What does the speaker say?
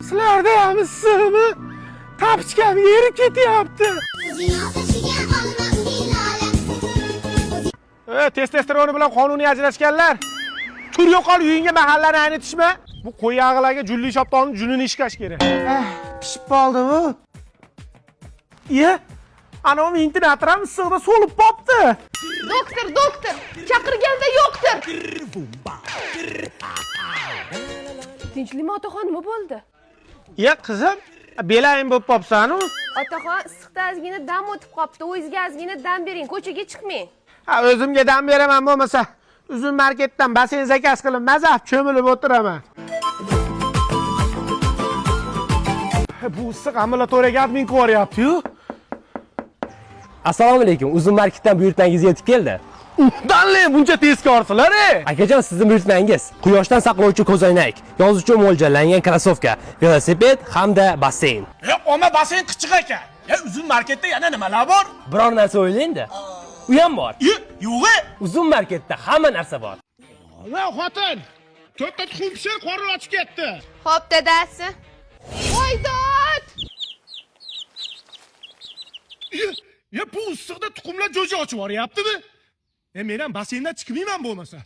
Sizlarda ham issiqmi? Tapichkam erib ketyapti. Testosteroni bilan qonuniy ajrashganlar. Tur yo'qol uyingga mahallani aynitishma. Bu qo'y yag'larga julli shoptonni junini ishkash kerak. Pishib qoldimi? Iya. Ana u internatlar ham issiqda so'lib qopti. Doktor, chaqirganda yo'qdir. Tinchlikmi otaxon, nima bo'ldi? Ya qizim, belayim bo'lib qopsan-ku. Otaxon, issiqda ozgina dam o'tib qopti. O'zingizga ozgina dam bering, ko'chaga chiqmang. O'zimga dam beraman bo'lmasa, uzun marketdan basen zakaz qilib mazaf cho'milib o'tiraman. Bu issiq ambulatoriyaga admin ko'ryapti-yu. Assalomu alaykum. Uzun marketdan buyurtmangiz yetib keldi. Danle buncha tezkorsilar, Akajon, sizning buyurtmangiz: quyoshdan saqlovchi ko'zoynak, yoz uchun mo'ljallangan krossovka, velosiped hamda basseyn. Oma basen qichiq ekan. Uzun marketda yana nimalar bor? Biror narsa o'ylang-da. U ham bor. Yo'q. Uzun marketda hamma narsa bor. Va xotin, to'rtta tuxum pishir, qorni ochib ketdi. Xo'p, dadasi. Voydod! Bu issiqda tuxumlar jo'ja ochib yuboryaptimi? Men ham basendan chiqmayman bo'lmasa.